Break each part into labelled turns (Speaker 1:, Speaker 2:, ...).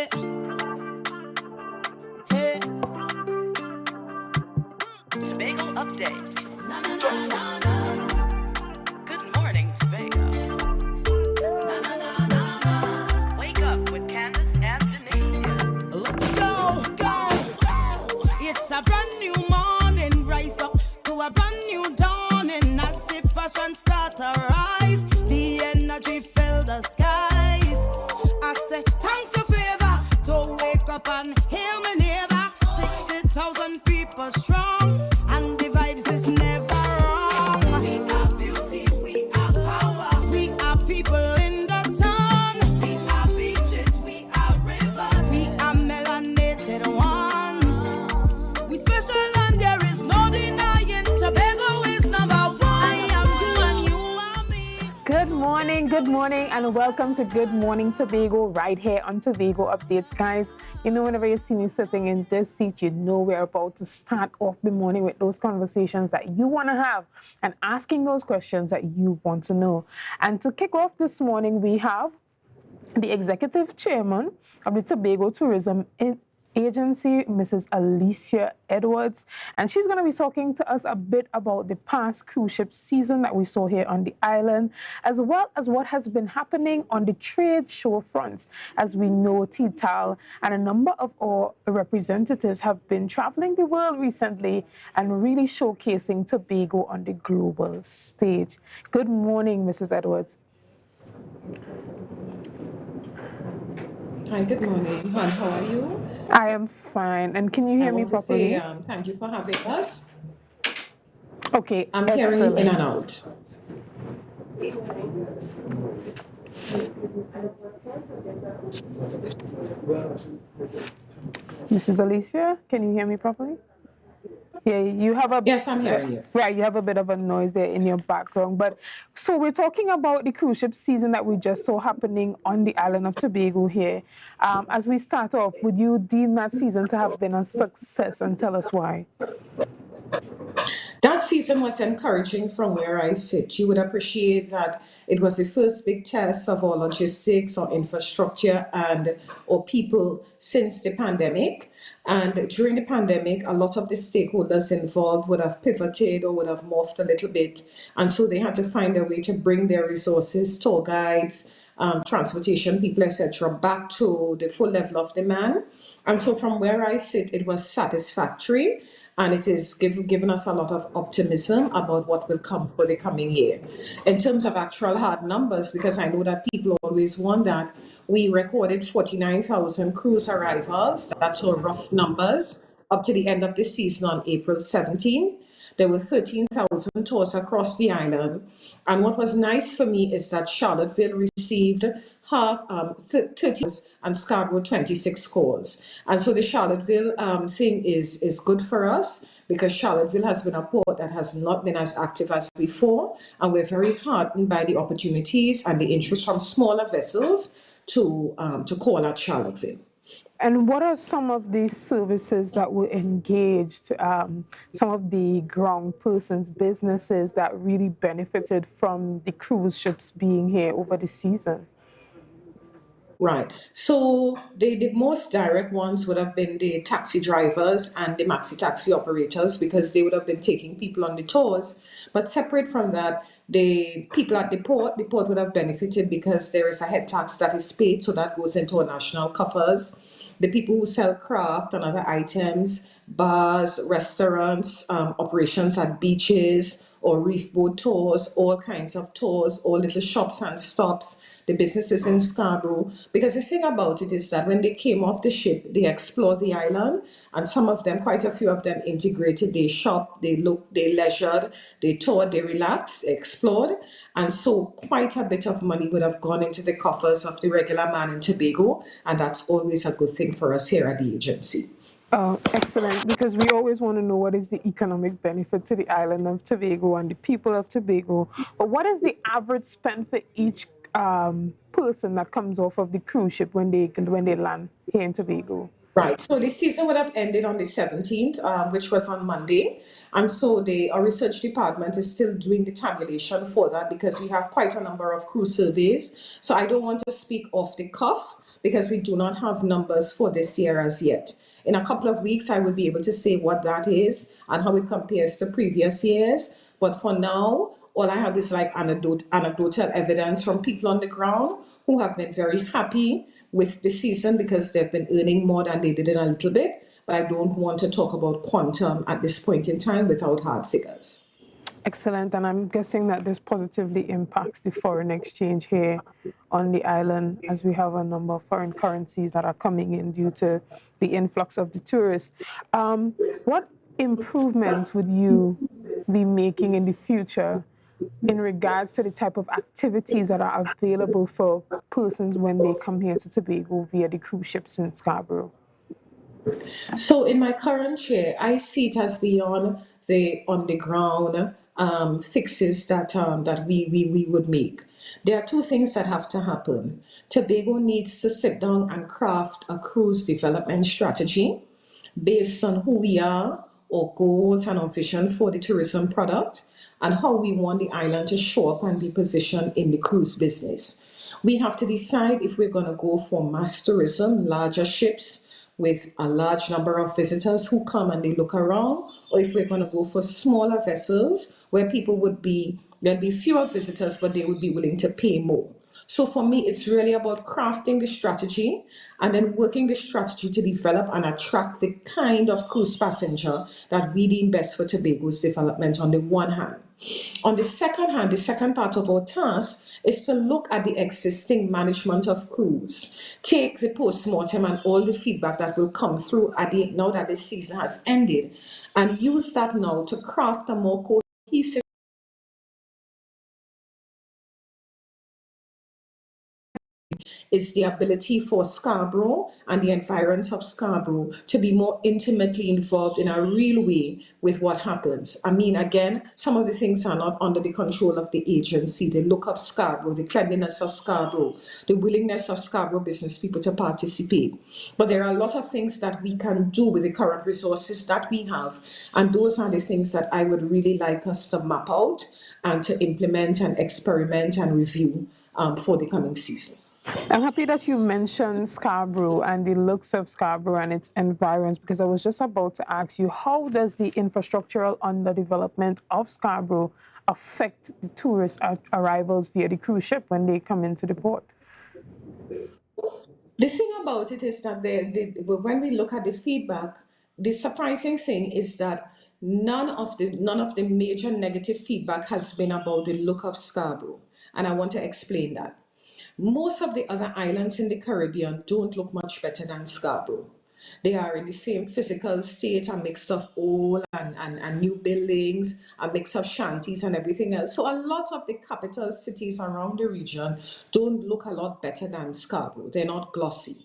Speaker 1: Hey, hey.
Speaker 2: Tobago updates.
Speaker 1: Na na na na na.
Speaker 2: Good morning, Tobago.
Speaker 1: Na na na na na.
Speaker 2: Wake up with Candace and Denicia.
Speaker 1: Let's go, go. It's a brand new morning. Rise up to a brand new dawning. As the passion start to rise, the energy fill the skies. I say thanks for favor to wake up and hear me neighbor. 60,000 people strong, and the vibes is never wrong. We are beauty, we are power. We are people in the sun. We are beaches, we are rivers. We are melanated ones. We special and there is no denying. Tobago is number one. I am you and you are me.
Speaker 3: Good morning, and welcome to Good Morning Tobago right here on Tobago Updates, guys. You know, whenever you see me sitting in this seat, you know we're about to start off the morning with those conversations that you want to have and asking those questions that you want to know. And to kick off this morning, we have the executive chairman of the Tobago Tourism Agency, Mrs. Alicia Edwards, and she's going to be talking to us a bit about the past cruise ship season that we saw here on the island, as well as what has been happening on the trade show front. As we know, TTAL and a number of our representatives have been traveling the world recently and really showcasing Tobago on the global stage. Good morning, Mrs. Edwards.
Speaker 4: Hi, good morning, hon. How are you?
Speaker 3: I am fine. And can you hear me properly?
Speaker 4: I want to say thank you for having us.
Speaker 3: Okay,
Speaker 4: I'm hearing you in and out.
Speaker 3: Mrs. Alicia, can you hear me properly? Yeah, you have a
Speaker 4: Yes, I'm hearing you.
Speaker 3: Right, you have a bit of a noise there in your background. But so we're talking about the cruise ship season that we just saw happening on the island of Tobago here. As we start off, would you deem that season to have been a success, and tell us why?
Speaker 4: That season was encouraging from where I sit. You would appreciate that it was the first big test of our logistics, our infrastructure, and our people since the pandemic. And during the pandemic, a lot of the stakeholders involved would have pivoted or would have morphed a little bit. And so they had to find a way to bring their resources, tour guides, transportation people, etc., back to the full level of demand. And so from where I sit, it was satisfactory. And it is given us a lot of optimism about what will come for the coming year. In terms of actual hard numbers, because I know that people always want that, we recorded 49,000 cruise arrivals. That's our rough numbers up to the end of the season on April 17th. There were 13,000 tours across the island. And what was nice for me is that Charlottesville received 30 and Scarborough 26 calls. And so the Charlottesville thing is good for us because Charlottesville has been a port that has not been as active as before. And we're very heartened by the opportunities and the interest from smaller vessels to call at Charlottesville.
Speaker 3: And what are some of the services that were engaged, some of the ground persons, businesses that really benefited from the cruise ships being here over the season?
Speaker 4: Right. So the most direct ones would have been the taxi drivers and the maxi taxi operators because they would have been taking people on the tours. But separate from that, the people at the port would have benefited because there is a head tax that is paid, so that goes into our national coffers. The people who sell craft and other items, bars, restaurants, operations at beaches or reef boat tours, all kinds of tours, all little shops and stops, the businesses in Scarborough. Because the thing about it is that when they came off the ship, they explored the island, and some of them, quite a few of them, integrated. They shopped, they looked, they leisured, they toured, they relaxed, they explored. And so quite a bit of money would have gone into the coffers of the regular man in Tobago, and that's always a good thing for us here at the agency.
Speaker 3: Oh, excellent, because we always want to know what is the economic benefit to the island of Tobago and the people of Tobago. But what is the average spend for each person that comes off of the cruise ship when they land here in Tobago?
Speaker 4: Right. So the season would have ended on the 17th, which was on Monday. And so our research department is still doing the tabulation for that because we have quite a number of cruise surveys. So I don't want to speak off the cuff, because we do not have numbers for this year as yet. In a couple of weeks, I will be able to say what that is and how it compares to previous years. But for now, all I have is like anecdotal evidence from people on the ground who have been very happy with the season because they've been earning more than they did in a little bit. But I don't want to talk about quantum at this point in time without hard figures.
Speaker 3: Excellent, and I'm guessing that this positively impacts the foreign exchange here on the island, as we have a number of foreign currencies that are coming in due to the influx of the tourists. What improvements would you be making in the future in regards to the type of activities that are available for persons when they come here to Tobago via the cruise ships in Scarborough?
Speaker 4: So in my current chair, I see it as beyond the on the ground fixes that we would make. There are two things that have to happen. Tobago needs to sit down and craft a cruise development strategy based on who we are, our goals and our vision for the tourism product, and how we want the island to show up and be positioned in the cruise business. We have to decide if we're going to go for mass tourism, larger ships with a large number of visitors who come and they look around, or if we're going to go for smaller vessels where there'll be fewer visitors, but they would be willing to pay more. So for me, it's really about crafting the strategy and then working the strategy to develop and attract the kind of cruise passenger that we deem best for Tobago's development on the one hand. On the second hand, the second part of our task is to look at the existing management of cruise, take the post-mortem and all the feedback that will come through now that the season has ended, and use that now to craft a more cohesive is the ability for Scarborough and the environs of Scarborough to be more intimately involved in a real way with what happens. I mean, again, some of the things are not under the control of the agency. The look of Scarborough, the cleanliness of Scarborough, the willingness of Scarborough business people to participate. But there are a lot of things that we can do with the current resources that we have. And those are the things that I would really like us to map out and to implement and experiment and review for the coming season.
Speaker 3: I'm happy that you mentioned Scarborough and the looks of Scarborough and its environs, because I was just about to ask you, how does the infrastructural underdevelopment of Scarborough affect the tourist arrivals via the cruise ship when they come into the port?
Speaker 4: The thing about it is that when we look at the feedback, the surprising thing is that none of the major negative feedback has been about the look of Scarborough, and I want to explain that. Most of the other islands in the Caribbean don't look much better than Scarborough. They are in the same physical state, a mix of old and new buildings, a mix of shanties and everything else. So a lot of the capital cities around the region don't look a lot better than Scarborough. They're not glossy.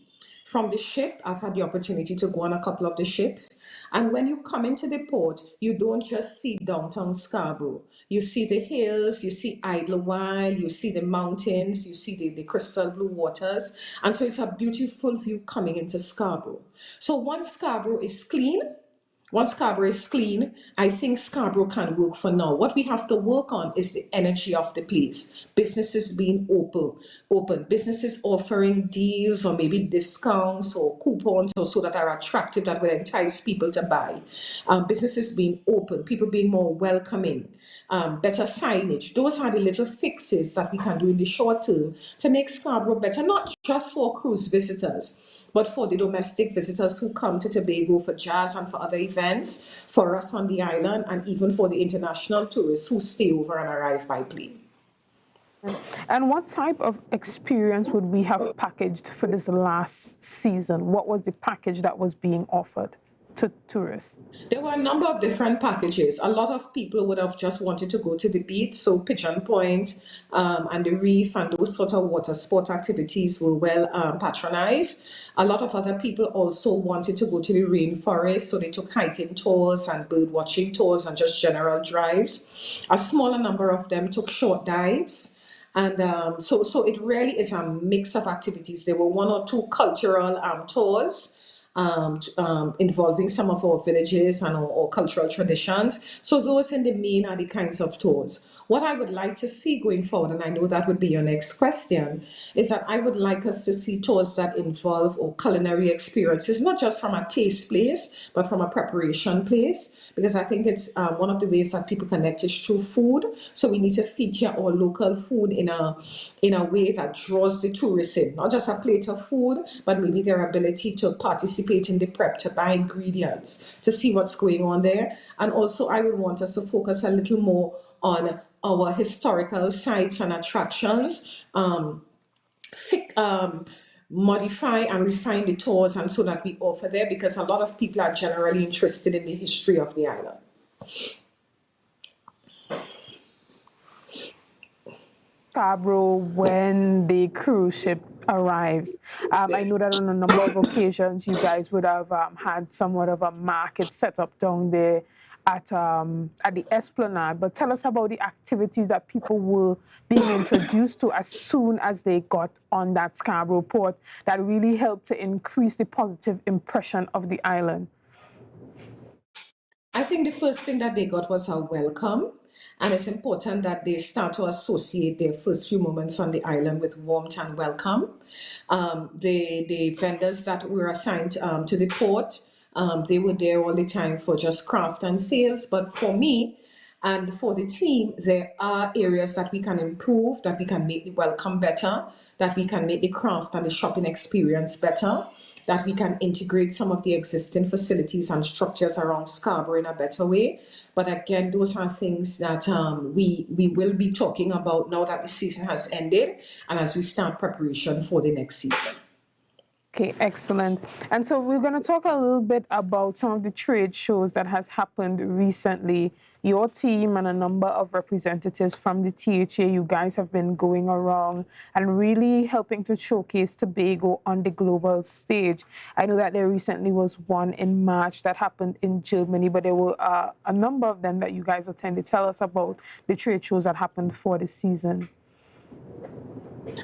Speaker 4: From the ship, I've had the opportunity to go on a couple of the ships. And when you come into the port, you don't just see downtown Scarborough. You see the hills, you see Idlewild, you see the mountains, you see the crystal blue waters. And so it's a beautiful view coming into Scarborough. So once Scarborough is clean, I think Scarborough can work for now. What we have to work on is the energy of the place. Businesses being open, businesses offering deals or maybe discounts or coupons or so that are attractive, that will entice people to buy. Businesses being open, people being more welcoming. Better signage. Those are the little fixes that we can do in the short term to make Scarborough better, not just for cruise visitors, but for the domestic visitors who come to Tobago for jazz and for other events, for us on the island, and even for the international tourists who stay over and arrive by plane.
Speaker 3: And what type of experience would we have packaged for this last season? What was the package that was being offered to tourists?
Speaker 4: There were a number of different packages. A lot of people would have just wanted to go to the beach, so Pigeon Point and the reef and those sort of water sport activities were well patronized. A lot of other people also wanted to go to the rainforest, so they took hiking tours and bird watching tours and just general drives. A smaller number of them took short dives. And so it really is a mix of activities. There were one or two cultural tours involving some of our villages and our cultural traditions. So those in the main are the kinds of tours. What I would like to see going forward, and I know that would be your next question, is that I would like us to see tours that involve or culinary experiences, not just from a taste place, but from a preparation place, because I think it's one of the ways that people connect is through food. So we need to feature our local food in a way that draws the tourists in, not just a plate of food, but maybe their ability to participate in the prep, to buy ingredients, to see what's going on there. And also I would want us to focus a little more on our historical sites and attractions, modify and refine the tours and so that we offer there, because a lot of people are generally interested in the history of the island.
Speaker 3: Scarborough when the cruise ship arrives. I know that on a number of occasions you guys would have had somewhat of a market set up down there at the Esplanade, but tell us about the activities that people were being introduced to as soon as they got on that Scarborough port that really helped to increase the positive impression of the island.
Speaker 4: I think the first thing that they got was a welcome, and it's important that they start to associate their first few moments on the island with warmth and welcome. The vendors that were assigned to the port, they were there all the time for just craft and sales, but for me and for the team, there are areas that we can improve, that we can make the welcome better, that we can make the craft and the shopping experience better, that we can integrate some of the existing facilities and structures around Scarborough in a better way. But again, those are things that we will be talking about now that the season has ended and as we start preparation for the next season.
Speaker 3: Okay, excellent. And so we're going to talk a little bit about some of the trade shows that has happened recently. Your team and a number of representatives from the THA, you guys have been going around and really helping to showcase Tobago on the global stage. I know that there recently was one in March that happened in Germany, but there were a number of them that you guys attended. Tell us about the trade shows that happened for the season.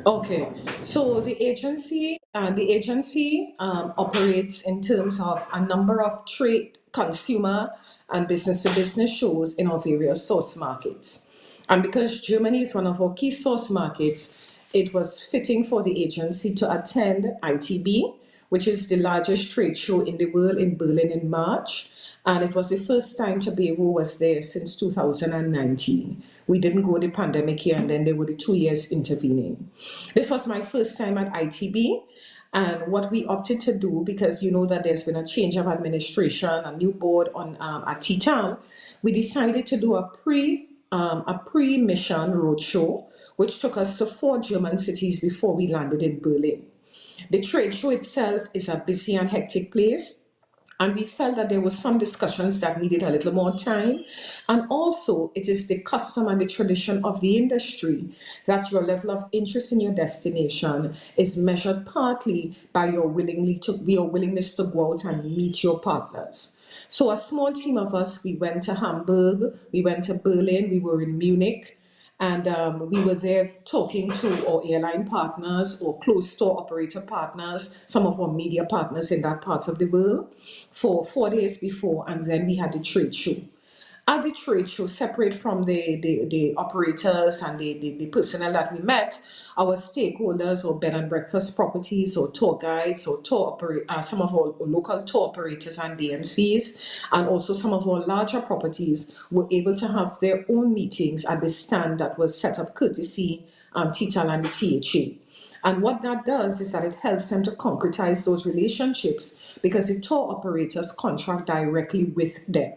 Speaker 4: Okay, so the agency operates in terms of a number of trade, consumer, and business-to-business shows in our various source markets. And because Germany is one of our key source markets, it was fitting for the agency to attend ITB, which is the largest trade show in the world, in Berlin in March. And it was the first time Tobago was there since 2019. We didn't go the pandemic year, and then there were the 2 years intervening. This was my first time at ITB, and what we opted to do, because you know that there's been a change of administration, a new board on at TTAL, we decided to do a pre-mission roadshow, which took us to 4 German cities before we landed in Berlin. The trade show itself is a busy and hectic place, and we felt that there were some discussions that needed a little more time. And also, it is the custom and the tradition of the industry that your level of interest in your destination is measured partly by your willingness to go out and meet your partners. So a small team of us, we went to Hamburg, we went to Berlin, we were in Munich, and we were there talking to our airline partners or closed store operator partners, some of our media partners in that part of the world for 4 days before, and then we had the trade show. At the trade show, separate from the operators and the personnel that we met, our stakeholders or bed and breakfast properties or tour guides or some of our local tour operators and DMCs, and also some of our larger properties were able to have their own meetings at the stand that was set up courtesy TTAL and the THA. And what that does is that it helps them to concretize those relationships because the tour operators contract directly with them.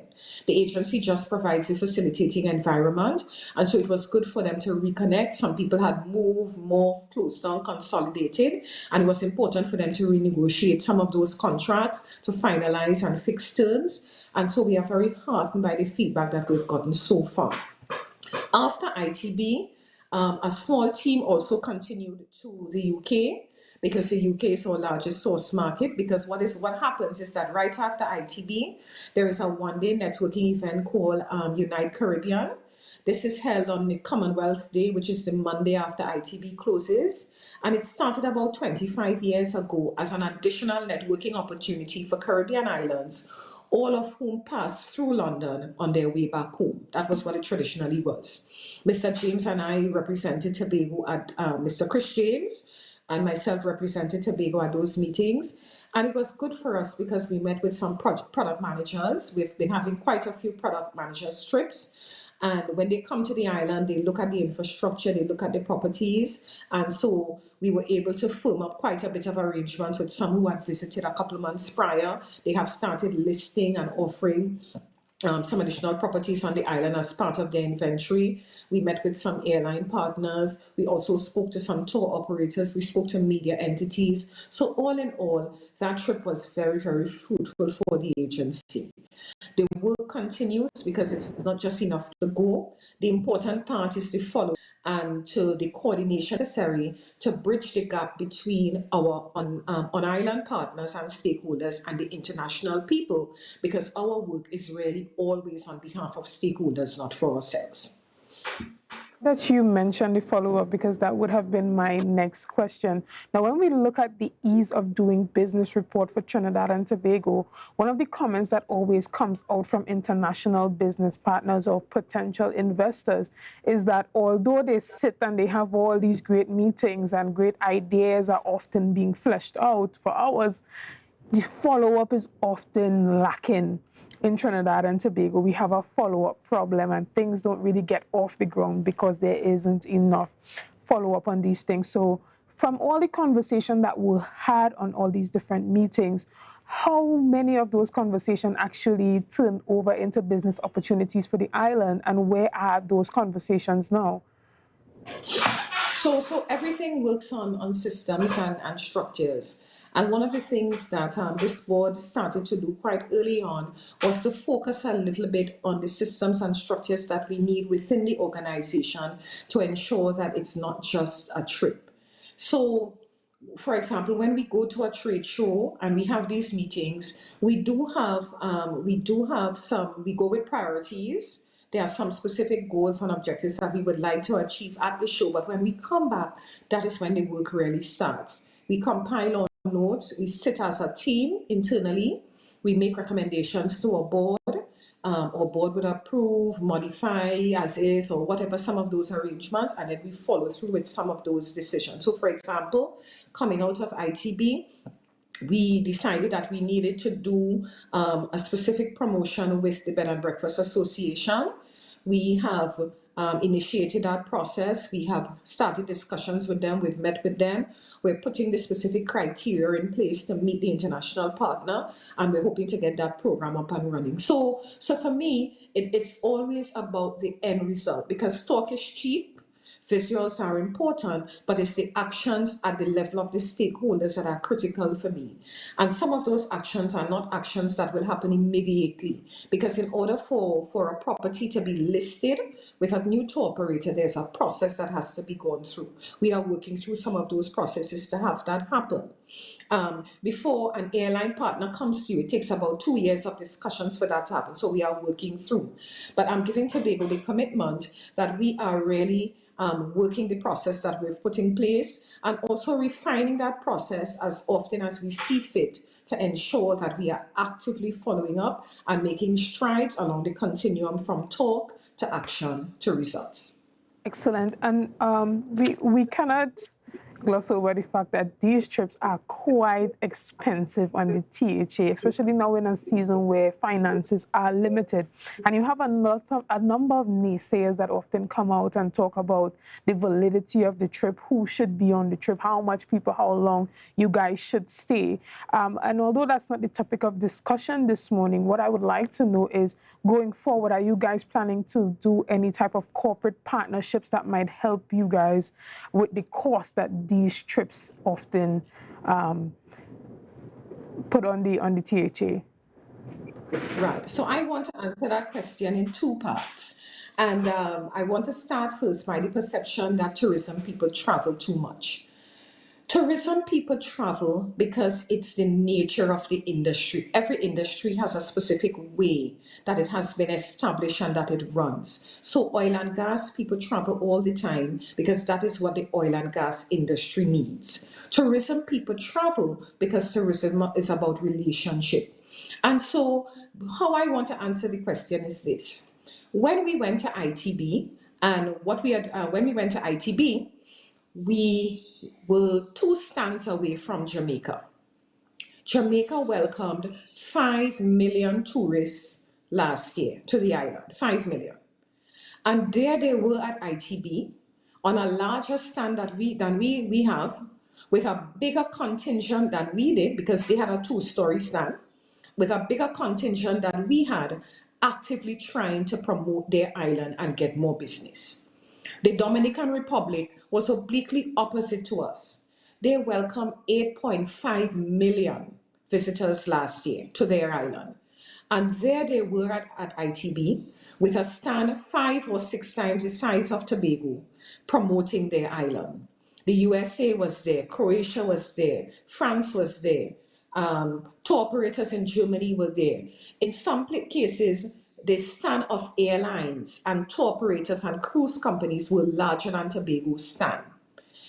Speaker 4: The agency just provides a facilitating environment, and so it was good for them to reconnect. Some people had moved, morphed, closed down, consolidated, and it was important for them to renegotiate some of those contracts to finalize and fix terms. And so we are very heartened by the feedback that we've gotten so far. After ITB, a small team also continued to the UK, because the UK is our largest source market. Because what happens is that right after ITB, there is a one-day networking event called Unite Caribbean. This is held on the Commonwealth Day, which is the Monday after ITB closes. And it started about 25 years ago as an additional networking opportunity for Caribbean islands, all of whom passed through London on their way back home. That was what it traditionally was. Mr. James and I represented Tobago at Mr. Chris James and myself represented Tobago at those meetings. And it was good for us because we met with some product managers. We've been having quite a few product managers trips. And when they come to the island, they look at the infrastructure, they look at the properties. And so we were able to firm up quite a bit of arrangements with some who had visited a couple of months prior. They have started listing and offering some additional properties on the island as part of their inventory. We met with some airline partners. We also spoke to some tour operators. We spoke to media entities. So all in all, that trip was very, very fruitful for the agency. The work continues because it's not just enough to go. The important part is to follow and to the coordination necessary to bridge the gap between our on-island partners and stakeholders and the international people, because our work is really always on behalf of stakeholders, not for ourselves.
Speaker 3: That you mentioned the follow-up, because that would have been my next question. Now, when we look at the ease of doing business report for Trinidad and Tobago, one of the comments that always comes out from international business partners or potential investors is that although they sit and they have all these great meetings and great ideas are often being fleshed out for hours, the follow-up is often lacking. In Trinidad and Tobago, we have a follow-up problem and things don't really get off the ground because there isn't enough follow-up on these things. So from all the conversation that we had on all these different meetings, how many of those conversations actually turn over into business opportunities for the island, and where are those conversations now?
Speaker 4: So everything works on systems and structures. And one of the things that this board started to do quite early on was to focus a little bit on the systems and structures that we need within the organization to ensure that it's not just a trip. So, for example, when we go to a trade show and we have these meetings, we go with priorities. There are some specific goals and objectives that we would like to achieve at the show, but when we come back, that is when the work really starts. We compile on notes, we sit as a team internally, we make recommendations to our board. Our board would approve, modify as is, or whatever some of those arrangements, and then we follow through with some of those decisions. So for example, coming out of ITB, we decided that we needed to do a specific promotion with the Bed and Breakfast Association. We have initiated that process. We have started discussions with them. We've met with them. We're putting the specific criteria in place to meet the international partner, and we're hoping to get that program up and running. So for me, it's always about the end result, because talk is cheap. Visuals are important, but it's the actions at the level of the stakeholders that are critical for me. And some of those actions are not actions that will happen immediately, because in order for a property to be listed with a new tour operator, there's a process that has to be gone through. We are working through some of those processes to have that happen. Before an airline partner comes to you, it takes about 2 years of discussions for that to happen. So we are working through. But I'm giving Tobago the commitment that we are really working the process that we've put in place, and also refining that process as often as we see fit to ensure that we are actively following up and making strides along the continuum from talk to action to results.
Speaker 3: Excellent. And we cannot gloss over the fact that these trips are quite expensive on the THA, especially now in a season where finances are limited. And you have a number of naysayers that often come out and talk about the validity of the trip, who should be on the trip, how much people, how long you guys should stay. And although that's not the topic of discussion this morning, what I would like to know is, going forward, are you guys planning to do any type of corporate partnerships that might help you guys with the cost that these trips often put on the THA?
Speaker 4: Right. So I want to answer that question in two parts. And I want to start first by the perception that tourism people travel too much. Tourism people travel because it's the nature of the industry. Every industry has a specific way that it has been established and that it runs. So oil and gas people travel all the time because that is what the oil and gas industry needs. Tourism people travel because tourism is about relationship. And so, how I want to answer the question is this. When we went to ITB, and when we went to ITB, we were 2 stands away from Jamaica. Jamaica welcomed 5 million tourists last year to the island, 5 million. And there they were at ITB on a larger stand than we have, with a bigger contingent than we did, because they had a 2-story stand, with a bigger contingent than we had, actively trying to promote their island and get more business. The Dominican Republic was obliquely opposite to us. They welcomed 8.5 million visitors last year to their island. And there they were at ITB with a stand 5 or 6 times the size of Tobago, promoting their island. The USA was there, Croatia was there, France was there, tour operators in Germany were there. In some cases, the stand of airlines and tour operators and cruise companies were larger than Tobago's stand.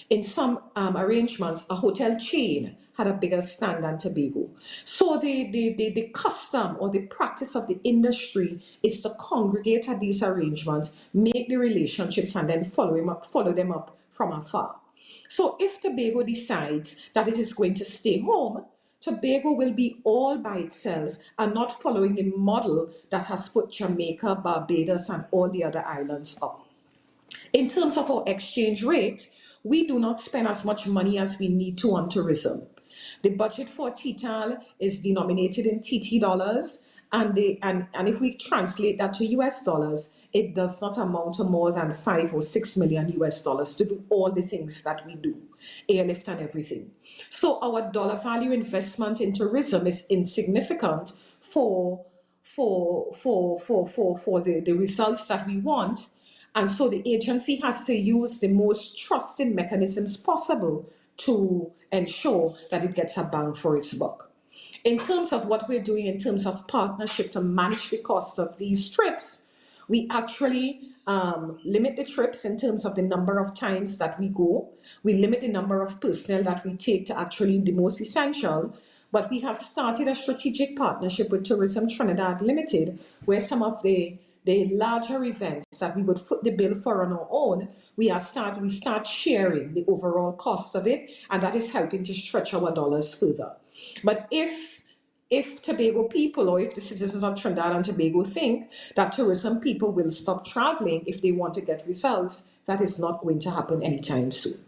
Speaker 4: In some arrangements, a hotel chain had a bigger stand than Tobago. So the custom or the practice of the industry is to congregate at these arrangements, make the relationships, and then follow them up from afar. So if Tobago decides that it is going to stay home, Tobago will be all by itself and not following the model that has put Jamaica, Barbados, and all the other islands up. In terms of our exchange rate, we do not spend as much money as we need to on tourism. The budget for TTAL is denominated in TT dollars, and if we translate that to US dollars, it does not amount to more than 5 or 6 million US dollars to do all the things that we do, airlift and everything. So our dollar value investment in tourism is insignificant for the results that we want. And so the agency has to use the most trusted mechanisms possible to ensure that it gets a bang for its buck. In terms of what we're doing in terms of partnership to manage the cost of these trips, we actually limit the trips in terms of the number of times that we go. We limit the number of personnel that we take to actually the most essential. But we have started a strategic partnership with Tourism Trinidad Limited, where some of the larger events that we would foot the bill for on our own, we start sharing the overall cost of it, and that is helping to stretch our dollars further. But if Tobago people, or if the citizens of Trinidad and Tobago think that tourism people will stop traveling if they want to get results, that is not going to happen anytime soon.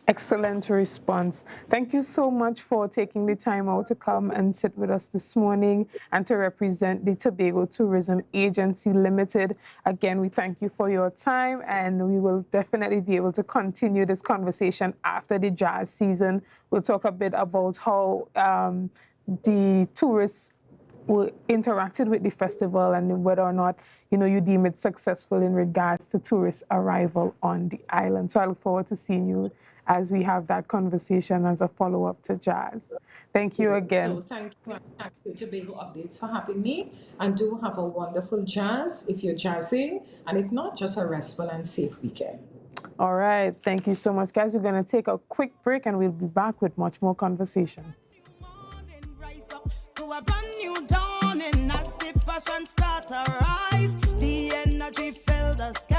Speaker 3: Excellent response. Thank you so much for taking the time out to come and sit with us this morning and to represent the Tobago Tourism Agency Limited. Again, we thank you for your time, and we will definitely be able to continue this conversation after the jazz season. We'll talk a bit about how the tourists were interacted with the festival and whether or not, you deem it successful in regards to tourist arrival on the island. So I look forward to seeing you as we have that conversation as a follow-up to jazz. Thank you again.
Speaker 4: So thank you, Tobago Updates, for having me, and do have a wonderful jazz if you're jazzing, and if not, just a restful and safe weekend.
Speaker 3: All right, thank you so much, guys. We're going to take a quick break, and we'll be back with much more conversation.
Speaker 1: To a brand new dawning as the passion start to rise, the energy fill the sky.